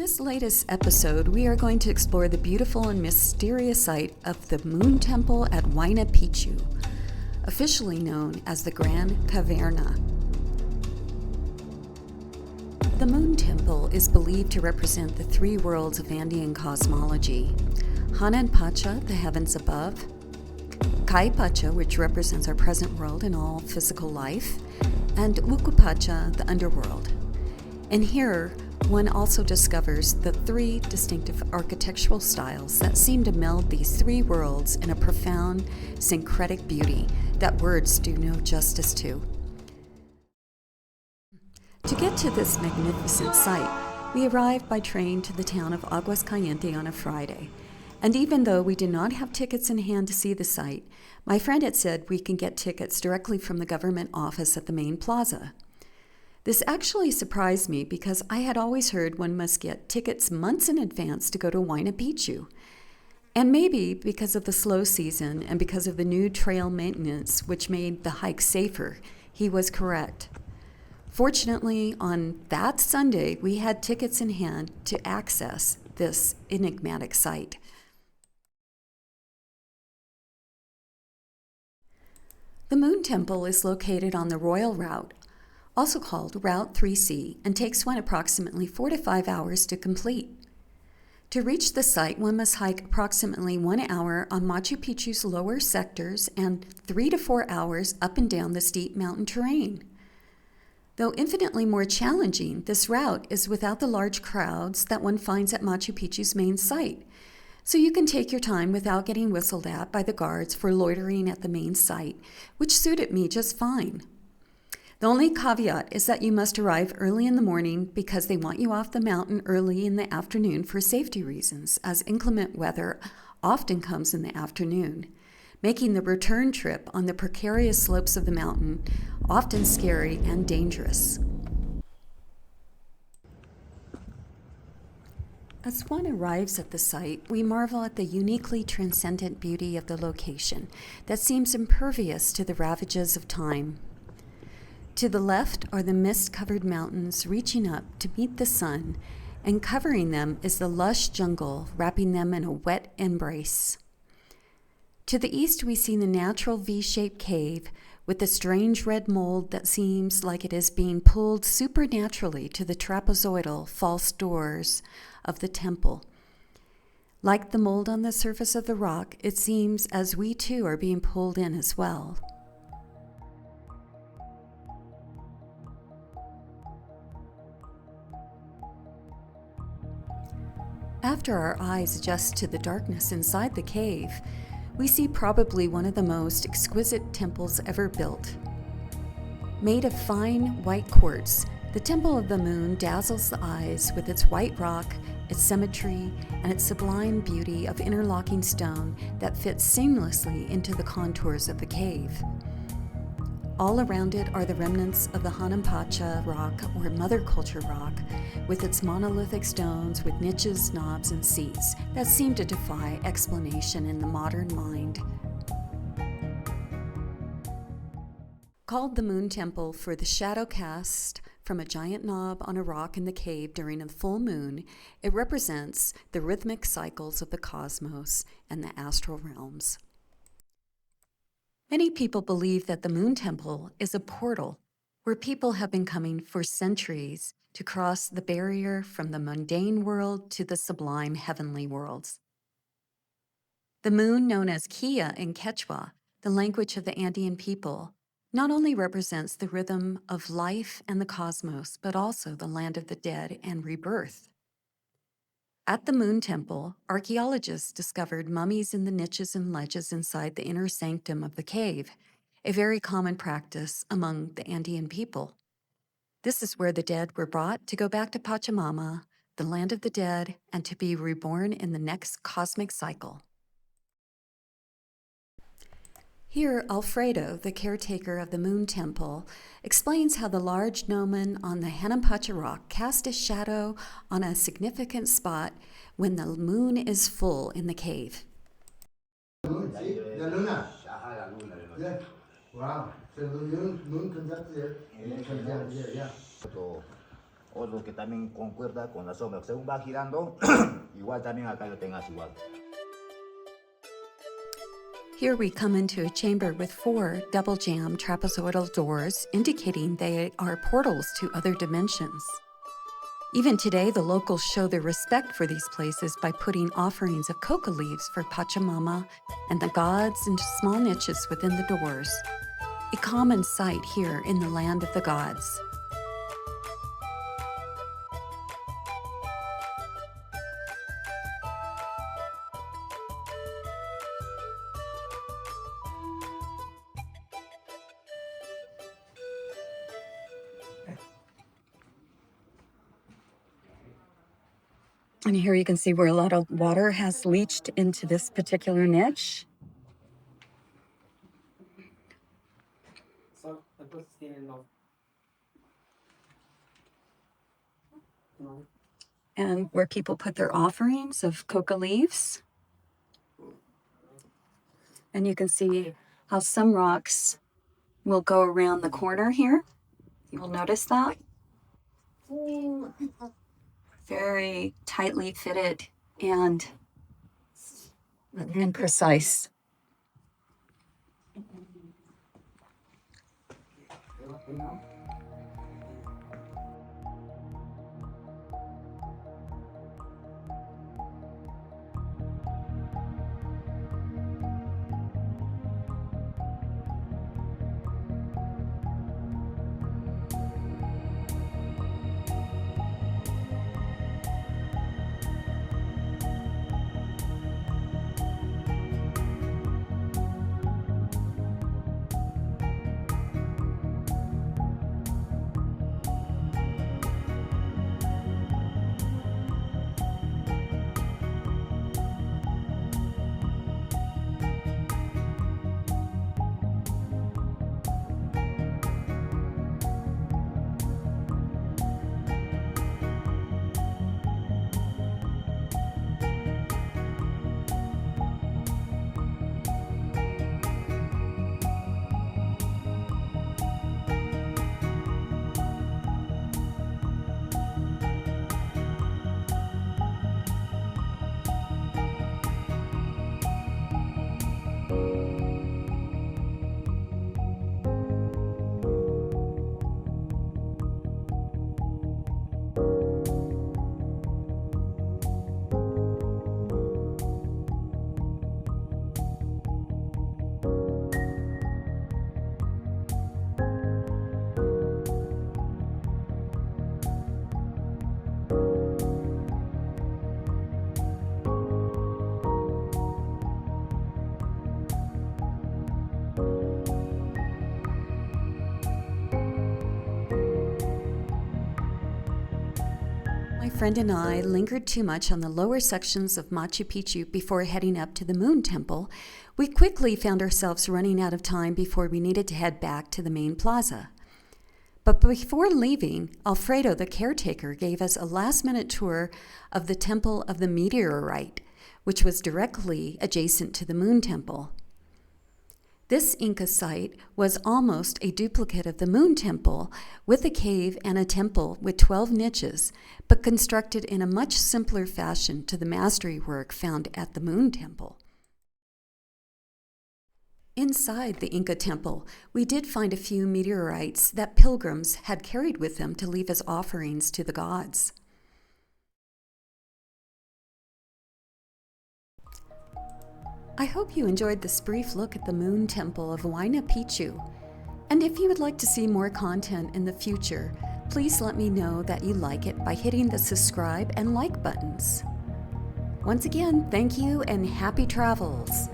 this latest episode, we are going to explore the beautiful and mysterious site of the Moon Temple at Huayna Picchu, officially known as the Grand Caverna. The Moon Temple is believed to represent the three worlds of Andean cosmology: Huayna Picchu, the heavens above; Kai Picchu, which represents our present world and all physical life; and Uku Picchu, the underworld. And here, one also discovers the three distinctive architectural styles that seem to meld these three worlds in a profound, syncretic beauty that words do no justice to. To get to this magnificent site, we arrived by train to the town of Aguascalientes on a Friday. And even though we did not have tickets in hand to see the site, my friend had said we can get tickets directly from the government office at the main plaza. This actually surprised me because I had always heard one must get tickets months in advance to go to Huayna Picchu. And maybe because of the slow season and because of the new trail maintenance, which made the hike safer, he was correct. Fortunately, on that Sunday, we had tickets in hand to access this enigmatic site. The Moon Temple is located on the Royal Route, also called Route 3C, and takes one approximately 4 to 5 hours to complete. To reach the site, one must hike approximately 1 hour on Machu Picchu's lower sectors and 3 to 4 hours up and down the steep mountain terrain. Though infinitely more challenging, this route is without the large crowds that one finds at Machu Picchu's main site, so you can take your time without getting whistled at by the guards for loitering at the main site, which suited me just fine. The only caveat is that you must arrive early in the morning because they want you off the mountain early in the afternoon for safety reasons, as inclement weather often comes in the afternoon, making the return trip on the precarious slopes of the mountain often scary and dangerous. As one arrives at the site, we marvel at the uniquely transcendent beauty of the location that seems impervious to the ravages of time. To the left are the mist-covered mountains reaching up to meet the sun, and covering them is the lush jungle, wrapping them in a wet embrace. To the east, we see the natural V-shaped cave with the strange red mold that seems like it is being pulled supernaturally to the trapezoidal false doors of the temple. Like the mold on the surface of the rock, it seems as we too are being pulled in as well. After our eyes adjust to the darkness inside the cave, we see probably one of the most exquisite temples ever built. Made of fine white quartz, the Temple of the Moon dazzles the eyes with its white rock, its symmetry, and its sublime beauty of interlocking stone that fits seamlessly into the contours of the cave. All around it are the remnants of the Huayna Picchu rock, or Mother Culture rock, with its monolithic stones with niches, knobs, and seats that seem to defy explanation in the modern mind. Called the Moon Temple for the shadow cast from a giant knob on a rock in the cave during a full moon, it represents the rhythmic cycles of the cosmos and the astral realms. Many people believe that the Moon Temple is a portal where people have been coming for centuries to cross the barrier from the mundane world to the sublime heavenly worlds. The moon, known as Kia in Quechua, the language of the Andean people, not only represents the rhythm of life and the cosmos, but also the land of the dead and rebirth. At the Moon Temple, archaeologists discovered mummies in the niches and ledges inside the inner sanctum of the cave, a very common practice among the Andean people. This is where the dead were brought to go back to Pachamama, the land of the dead, and to be reborn in the next cosmic cycle. Here, Alfredo, the caretaker of the Moon Temple, explains how the large gnomon on the Huayna Picchu rock cast a shadow on a significant spot when the moon is full in the cave. Moon, see? The luna. Ajá, la luna. Yeah. Wow. So the moon comes up there and it comes down here, yeah. otros que también concuerda con la sombra. Según va girando, igual también acá lo tengas igual. Here we come into a chamber with 4 double-jamb trapezoidal doors, indicating they are portals to other dimensions. Even today, the locals show their respect for these places by putting offerings of coca leaves for Pachamama and the gods into small niches within the doors, a common sight here in the land of the gods. And here you can see where a lot of water has leached into this particular niche. And where people put their offerings of coca leaves. And you can see how some rocks will go around the corner here. You'll notice that. Very tightly fitted and precise. My friend and I lingered too much on the lower sections of Machu Picchu before heading up to the Moon Temple. We quickly found ourselves running out of time before we needed to head back to the main plaza. But before leaving, Alfredo, the caretaker, gave us a last-minute tour of the Temple of the Meteorite, which was directly adjacent to the Moon Temple. This Inca site was almost a duplicate of the Moon Temple, with a cave and a temple with 12 niches, but constructed in a much simpler fashion to the mastery work found at the Moon Temple. Inside the Inca temple, we did find a few meteorites that pilgrims had carried with them to leave as offerings to the gods. I hope you enjoyed this brief look at the Moon Temple of Huayna Picchu. And if you would like to see more content in the future, please let me know that you like it by hitting the subscribe and like buttons. Once again, thank you and happy travels!